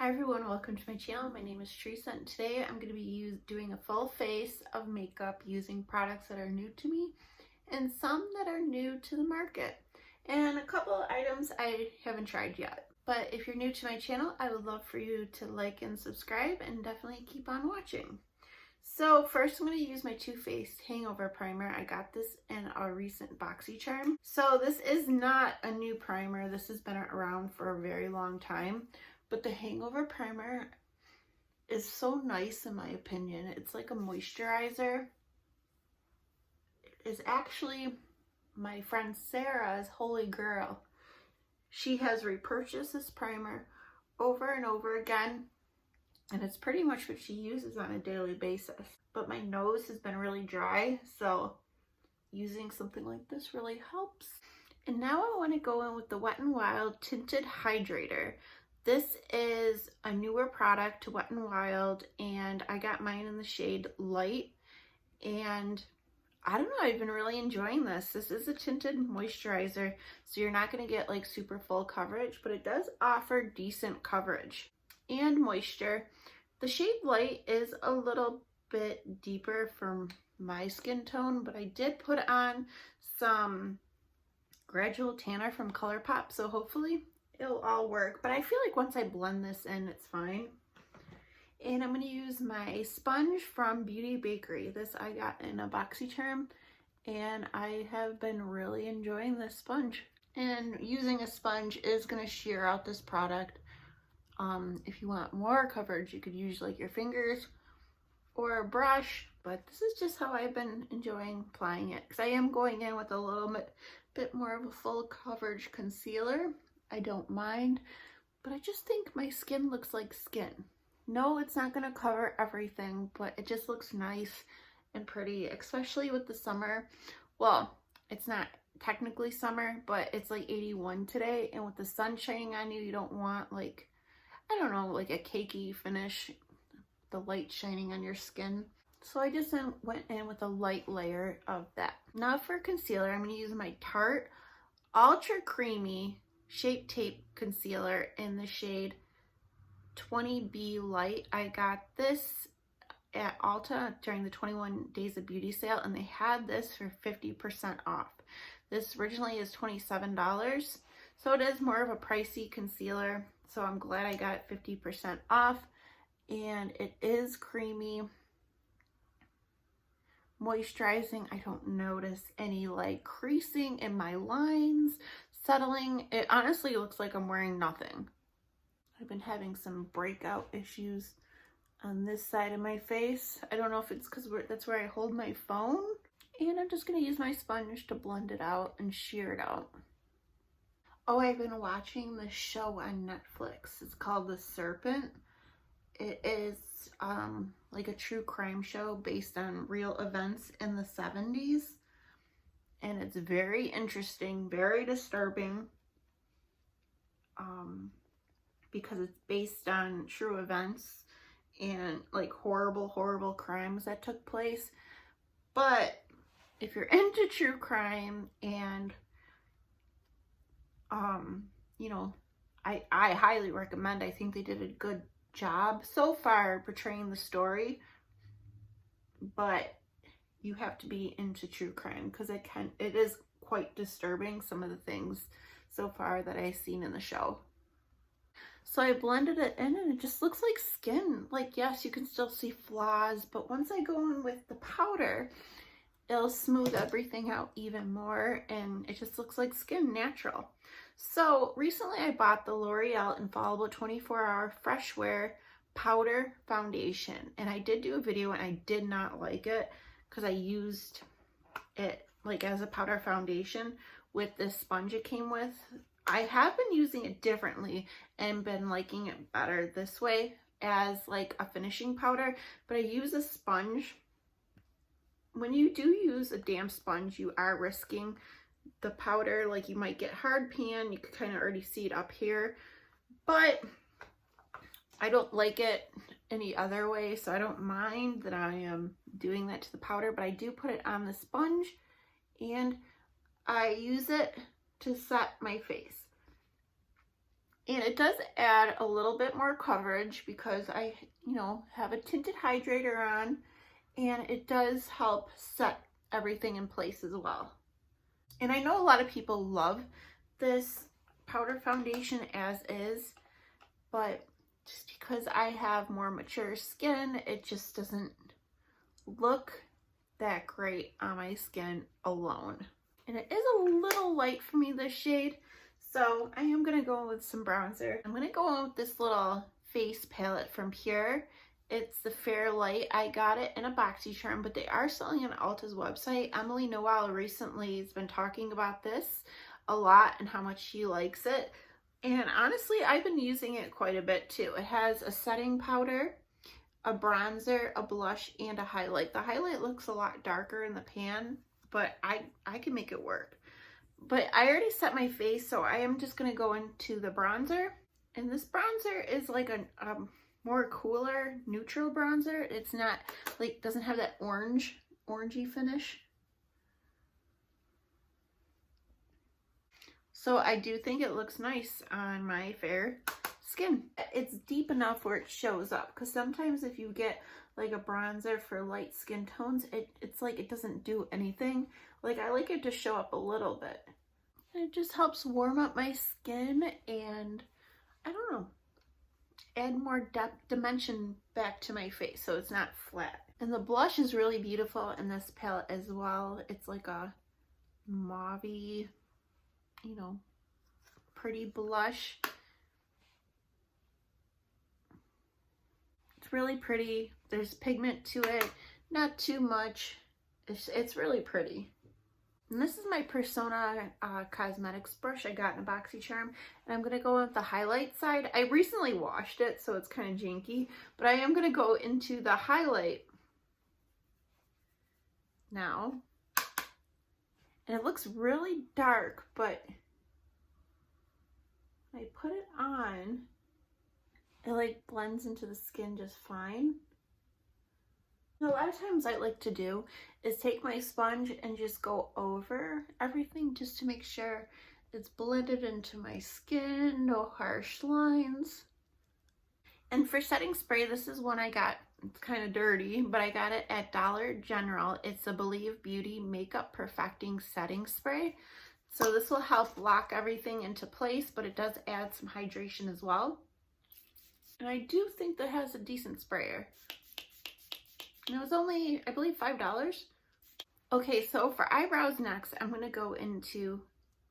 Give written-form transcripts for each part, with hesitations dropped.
Hi everyone, welcome to my channel. My name is Teresa and today I'm going to be doing a full face of makeup using products that are new to me and some that are new to the market and a couple of items I haven't tried yet. But if you're new to my channel, I would love for you to like and subscribe and definitely keep on watching. So first I'm going to use my Too Faced Hangover Primer. I got this in a recent BoxyCharm. So this is not a new primer. This has been around for a very long time. But the Hangover Primer is so nice in my opinion. It's like a moisturizer. It is actually my friend Sarah's holy grail. She has repurchased this primer over and over again. And it's pretty much what she uses on a daily basis. But my nose has been really dry, so using something like this really helps. And now I want to go in with the Wet n Wild Tinted Hydrator. This is a newer product to Wet n Wild, and I got mine in the shade Light. And I don't know, I've been really enjoying this. This is a tinted moisturizer, so you're not going to get like super full coverage, but it does offer decent coverage and moisture. The shade Light is a little bit deeper for my skin tone, but I did put on some Gradual Tanner from ColourPop, so hopefully it'll all work. But I feel like once I blend this in, it's fine. And I'm going to use my sponge from Beauty Bakery. This I got in a BoxyCharm, and I have been really enjoying this sponge. And using a sponge is going to shear out this product. If you want more coverage, you could use like your fingers or a brush, but this is just how I've been enjoying applying it, because I am going in with a little bit more of a full coverage concealer. I don't mind, but I just think my skin looks like skin. No, it's not going to cover everything, but it just looks nice and pretty, especially with the summer. Well, it's not technically summer, but it's like 81 today, and with the sun shining on you, you don't want like, I don't know, like a cakey finish, the light shining on your skin. So I just went in with a light layer of that. Now for concealer, I'm going to use my Tarte Ultra Creamy Shape Tape Concealer in the shade 20B Light. I got this at Ulta during the 21 Days of Beauty sale, and they had this for 50% off. This originally is $27, so it is more of a pricey concealer. So I'm glad I got it 50% off, and it is creamy, moisturizing. I don't notice any like creasing in my lines, settling. It honestly looks like I'm wearing nothing. I've been having some breakout issues on this side of my face. I don't know if it's because that's where I hold my phone. And I'm just going to use my sponge to blend it out and shear it out. Oh, I've been watching this show on Netflix. It's called The Serpent. It is like a true crime show based on real events in the 70s. And it's very interesting, very disturbing, because it's based on true events and like horrible crimes that took place. But if you're into true crime and you know, I highly recommend. I think they did a good job so far portraying the story, but you have to be into true crime because it is quite disturbing, some of the things so far that I've seen in the show. So I blended it in and it just looks like skin. Like, yes, you can still see flaws, but once I go in with the powder, it'll smooth everything out even more, and it just looks like skin, natural. So recently I bought the L'Oreal Infallible 24-Hour Fresh Wear Powder Foundation, and I did do a video and I did not like it because I used it like as a powder foundation with this sponge it came with. I have been using it differently and been liking it better this way as like a finishing powder, but I use a sponge. When you do use a damp sponge, you are risking the powder, like you might get hard pan. You can kind of already see it up here, but I don't like it any other way, so I don't mind that I am doing that to the powder, but I do put it on the sponge and I use it to set my face. And it does add a little bit more coverage because I, have a tinted hydrator on, and it does help set everything in place as well. And I know a lot of people love this powder foundation as is, but just because I have more mature skin, it just doesn't look that great on my skin alone. And it is a little light for me, this shade, so I am going to go with some bronzer. I'm going to go on with this little face palette from Pure. It's the Fair Light. I got it in a BoxyCharm, but they are selling on Ulta's website. Emily Noel recently has been talking about this a lot and how much she likes it. And honestly, I've been using it quite a bit too. It has a setting powder, a bronzer, a blush, and a highlight. The highlight looks a lot darker in the pan, but I can make it work. But I already set my face, so I am just going to go into the bronzer. And this bronzer is like a more cooler, neutral bronzer. It's not like, doesn't have that orangey finish. So I do think it looks nice on my fair skin. It's deep enough where it shows up, because sometimes if you get like a bronzer for light skin tones, it's like it doesn't do anything. Like, I like it to show up a little bit. It just helps warm up my skin and, I don't know, add more depth, dimension back to my face so it's not flat. And the blush is really beautiful in this palette as well. It's like a mauvey, pretty blush. It's really pretty. There's pigment to it, not too much. It's really pretty. And this is my Persona Cosmetics brush I got in a BoxyCharm. And I'm going to go with the highlight side. I recently washed it, so it's kind of janky. But I am going to go into the highlight now. And it looks really dark, but when I put it on, it like blends into the skin just fine. A lot of times I like to do is take my sponge and just go over everything just to make sure it's blended into my skin, no harsh lines. And for setting spray, this is one I got. It's kind of dirty, but I got it at Dollar General. It's a Believe Beauty Makeup Perfecting Setting Spray. So this will help lock everything into place, but it does add some hydration as well. And I do think that has a decent sprayer. And it was only, I believe, $5. Okay, so for eyebrows next, I'm going to go into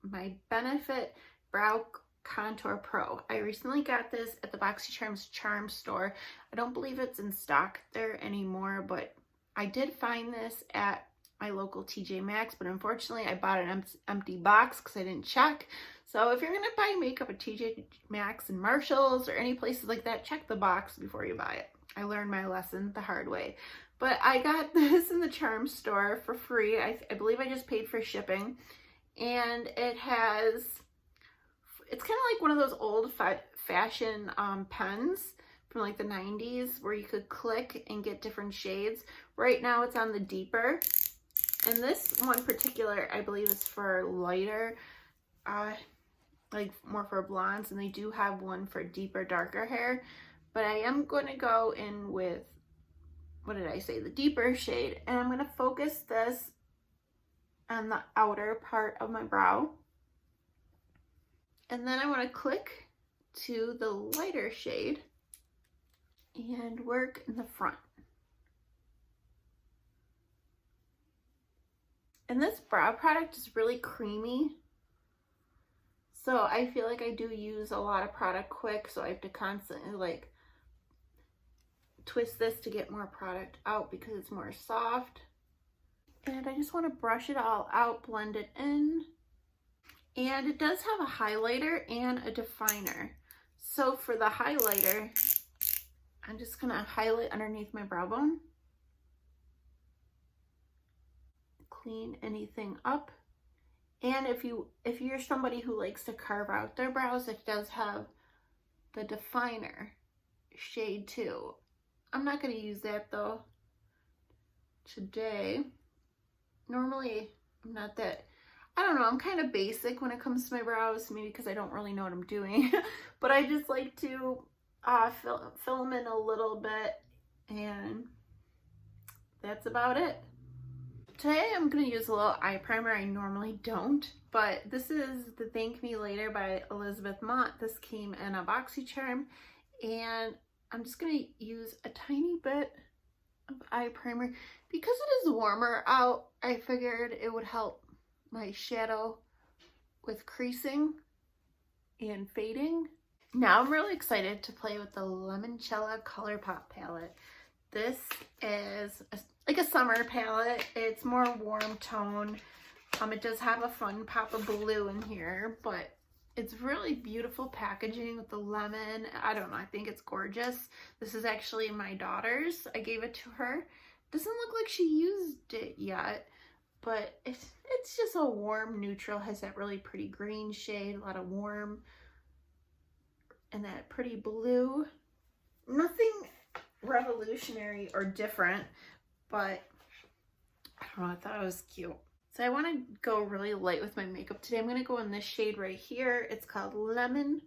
my Benefit Brow Contour Pro. I recently got this at the BoxyCharm's Charm store. I don't believe it's in stock there anymore, but I did find this at my local TJ Maxx, but unfortunately I bought an empty box because I didn't check. So if you're going to buy makeup at TJ Maxx and Marshalls or any places like that, check the box before you buy it. I learned my lesson the hard way. But I got this in the Charm store for free. I believe I just paid for shipping. And it has, it's kind of like one of those old fashion pens from like the 90s where you could click and get different shades. Right now it's on the deeper. And this one particular, I believe, is for lighter, like more for blondes. And they do have one for deeper, darker hair. But I am going to go in with, what did I say, the deeper shade. And I'm going to focus this on the outer part of my brow. And then I want to click to the lighter shade and work in the front. And this brow product is really creamy. So I feel like I do use a lot of product quick, so I have to constantly like twist this to get more product out because it's more soft. And I just want to brush it all out, blend it in. And it does have a highlighter and a definer. So for the highlighter, I'm just going to highlight underneath my brow bone. Clean anything up. And if you're somebody who likes to carve out their brows, it does have the definer shade too. I'm not going to use that though today. Normally I'm not that, I don't know, I'm kind of basic when it comes to my brows, maybe because I don't really know what I'm doing. But I just like to fill them in a little bit, and that's about it. Today I'm going to use a little eye primer. I normally don't, but this is the Thank Me Later by Elizabeth Mott. This came in a BoxyCharm, and I'm just going to use a tiny bit of eye primer. Because it is warmer out, I figured it would help my shadow with creasing and fading. Now I'm really excited to play with the Lemoncello ColourPop palette. This is like a summer palette. It's more warm tone. It does have a fun pop of blue in here, but it's really beautiful packaging with the lemon. I don't know, I think it's gorgeous. This is actually my daughter's. I gave it to her. Doesn't look like she used it yet, but it's just a warm neutral. Has that really pretty green shade, a lot of warm, and that pretty blue. Nothing revolutionary or different, but I don't know, I thought it was cute. So I want to go really light with my makeup today. I'm going to go in this shade right here. It's called Lemon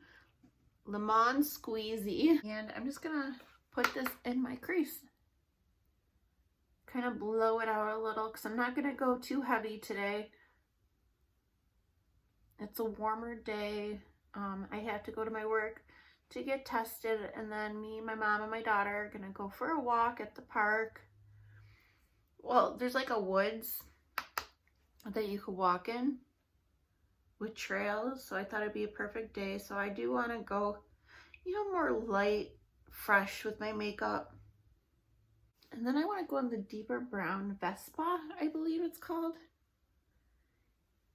Squeezy, and I'm just going to put this in my crease. Kind of blow it out a little because I'm not going to go too heavy today. It's a warmer day. I have to go to my work to get tested, and then me, my mom, and my daughter are gonna go for a walk at the park. Well, there's like a woods that you could walk in with trails, so I thought it'd be a perfect day. So I do want to go, you know, more light, fresh with my makeup. And then I want to go in the deeper brown Vespa, I believe it's called.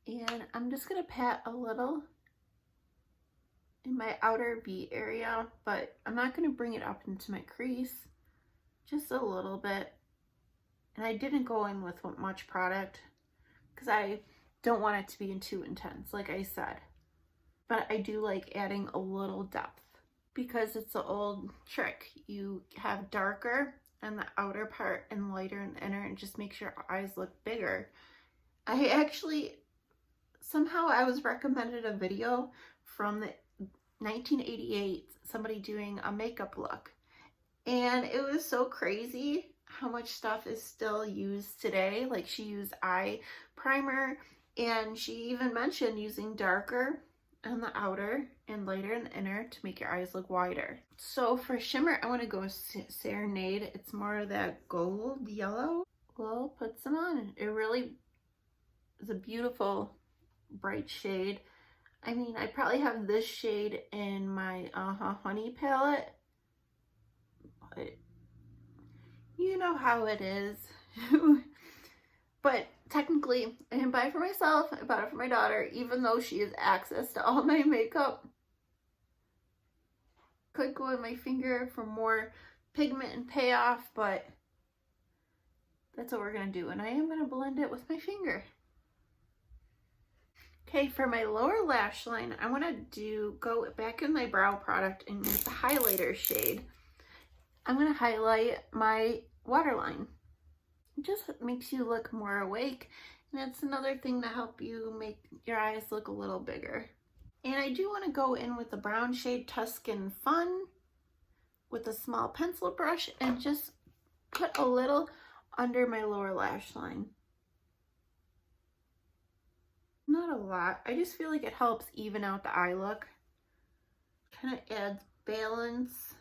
And I'm just gonna pat a little in my outer V area, but I'm not going to bring it up into my crease, just a little bit. And I didn't go in with much product because I don't want it to be too intense, like I said. But I do like adding a little depth because it's the old trick. You have darker in the outer part and lighter in the inner, and just makes your eyes look bigger. I actually, somehow I was recommended a video from the 1988, somebody doing a makeup look, and it was so crazy how much stuff is still used today. Like, she used eye primer, and she even mentioned using darker on the outer and lighter in the inner to make your eyes look wider. So for shimmer, I want to go Serenade. It's more of that gold yellow. We'll put some on. It really is a beautiful bright shade. I mean, I probably have this shade in my Honey palette, but you know how it is. But technically, I didn't buy it for myself. I bought it for my daughter, even though she has access to all my makeup. Could go in my finger for more pigment and payoff, but that's what we're going to do. And I am going to blend it with my finger. Okay, for my lower lash line, I want to go back in my brow product and use the highlighter shade. I'm going to highlight my waterline. It just makes you look more awake, and it's another thing to help you make your eyes look a little bigger. And I do want to go in with the brown shade Tuscan Fun with a small pencil brush and just put a little under my lower lash line. Not a lot. I just feel like it helps even out the eye look. Kind of adds balance.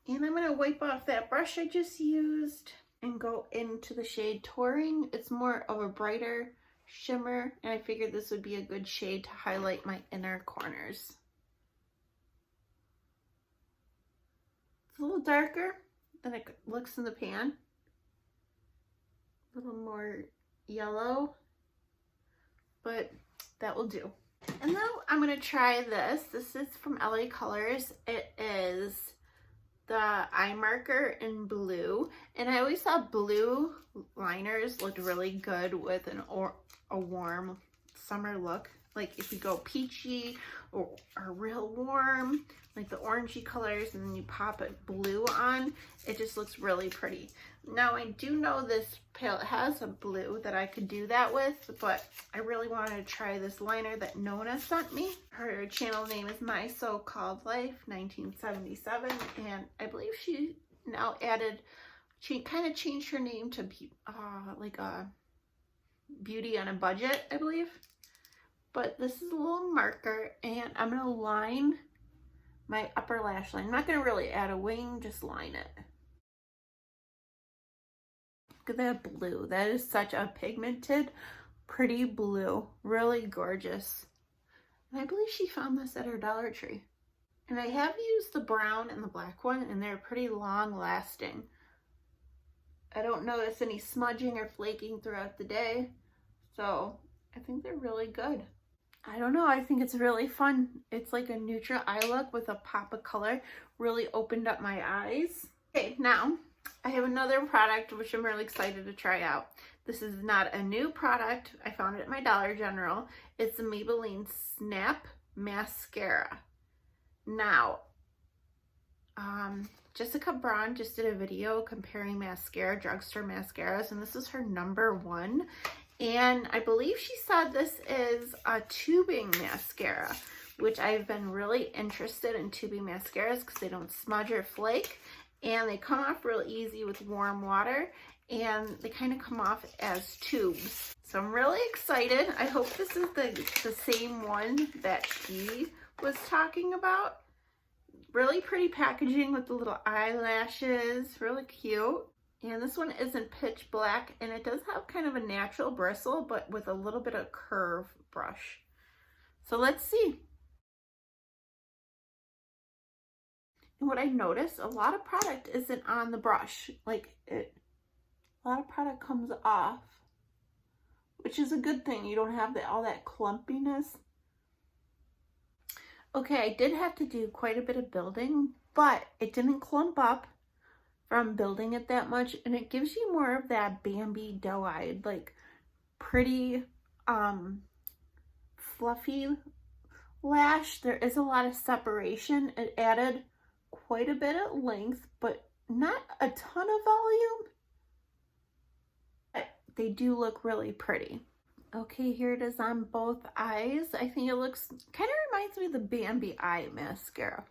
And I'm going to wipe off that brush I just used and go into the shade Touring. It's more of a brighter shimmer, and I figured this would be a good shade to highlight my inner corners. It's a little darker than it looks in the pan. A little more yellow, but that will do. And now I'm going to try this. This is from LA Colors. It is the eye marker in blue, and I always thought blue liners looked really good with a warm summer look. like if you go peachy or real warm, like the orangey colors, and then you pop it blue on, it just looks really pretty. Now I do know this palette has a blue that I could do that with, but I really wanted to try this liner that Nona sent me. Her channel name is My So-Called Life 1977, and I believe she now added, she kind of changed her name to like a Beauty on a Budget, I believe. But this is a little marker, and I'm going to line my upper lash line. I'm not going to really add a wing, just line it. Look at that blue. That is such a pigmented, pretty blue. Really gorgeous. And I believe she found this at her Dollar Tree. And I have used the brown and the black one, and they're pretty long lasting. I don't notice any smudging or flaking throughout the day, so I think they're really good. I don't know, I think it's really fun. It's like a neutral eye look with a pop of color. Really opened up my eyes. Okay, now I have another product which I'm really excited to try out. This is not a new product. I found it at my Dollar General. It's the Maybelline Snap Mascara. Now, Jessica Braun just did a video comparing mascara, drugstore mascaras, and this is her #1. And I believe she said this is a tubing mascara, which I've been really interested in tubing mascaras because they don't smudge or flake, and they come off real easy with warm water, and they kind of come off as tubes. So I'm really excited. I hope this is the same one that she was talking about. Really pretty packaging with the little eyelashes, really cute. And this one isn't pitch black, and it does have kind of a natural bristle, but with a little bit of curve brush. So let's see. And what I noticed, a lot of product isn't on the brush. Like a lot of product comes off, which is a good thing. You don't have all that clumpiness. Okay, I did have to do quite a bit of building, but it didn't clump up from building it that much, and it gives you more of that Bambi doe-eyed, like pretty fluffy lash. There is a lot of separation. It added quite a bit of length, but not a ton of volume. They do look really pretty. Okay, here it is on both eyes. I think it looks, kind of reminds me of the Bambi eye mascara,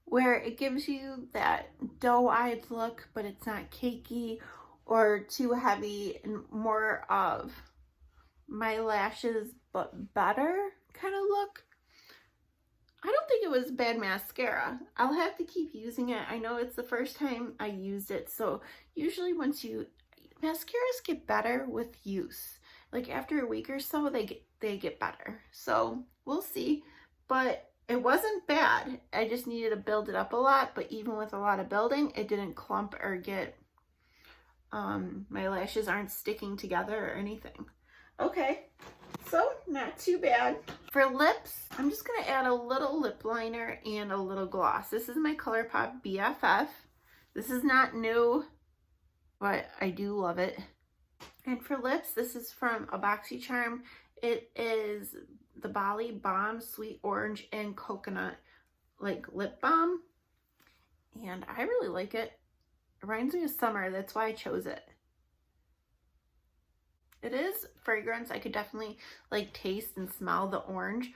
where it gives you that doe-eyed look, but it's not cakey or too heavy, and more of my lashes but better kind of look. I don't think it was bad mascara. I'll have to keep using it. I know it's the first time I used it, so usually mascaras get better with use. Like after a week or so, they get better. So we'll see, but it wasn't bad. I just needed to build it up a lot, but even with a lot of building, it didn't clump or get, my lashes aren't sticking together or anything. Okay, so not too bad. For lips, I'm just gonna add a little lip liner and a little gloss. This is my ColourPop BFF. This is not new, but I do love it. And for lips, this is from a BoxyCharm. It is the Bali Balm Sweet Orange and Coconut like lip balm, and I really like it. It reminds me of summer, that's why I chose it. It is fragrance. I could definitely like taste and smell the orange,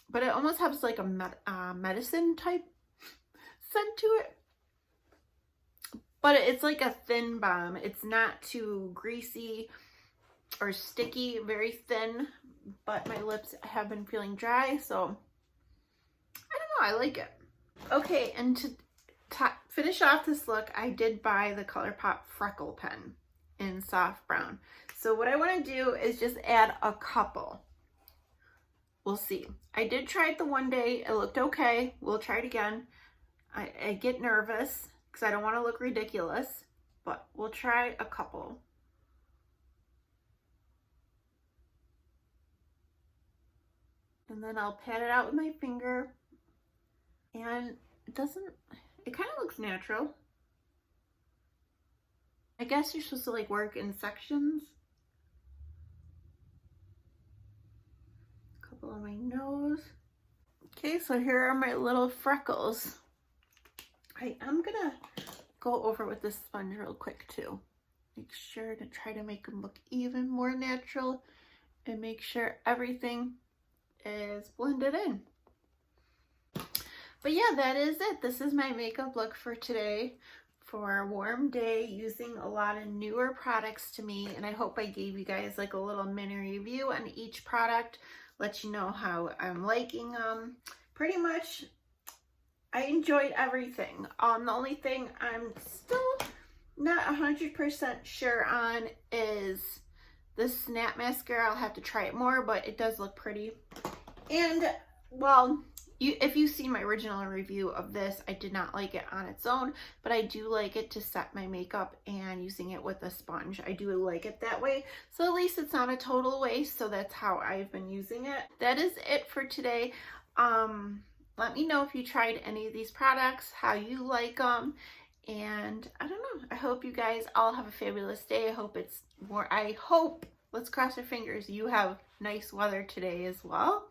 but it almost has like a medicine type scent to it. But it's like a thin balm. It's not too greasy or sticky, very thin, but my lips have been feeling dry, so I don't know, I like it. Okay, and to finish off this look, I did buy the ColourPop Freckle pen in soft brown. So what I want to do is just add a couple. We'll see. I did try it the one day. It looked okay. We'll try it again. I get nervous because I don't want to look ridiculous, but we'll try a couple. And then I'll pat it out with my finger, and it kind of looks natural. I guess you're supposed to like work in sections. on my nose. Okay, so here are my little freckles. I'm gonna go over with this sponge real quick too. Make sure to try to make them look even more natural and make sure everything is blended in. But yeah, that is it. This is my makeup look for today for a warm day, using a lot of newer products to me, and I hope I gave you guys like a little mini review on each product, let you know how I'm liking them. Pretty much I enjoyed everything. The only thing I'm still not 100% sure on is this snap mascara. I'll have to try it more, but it does look pretty. And well, if you see my original review of this, I did not like it on its own, but I do like it to set my makeup and using it with a sponge. I do like it that way, so at least it's not a total waste. So that's how I've been using it. That is it for today. Let me know if you tried any of these products, how you like them, and I don't know. I hope you guys all have a fabulous day. I hope, let's cross our fingers, you have nice weather today as well.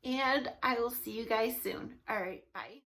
And I will see you guys soon. All right, bye.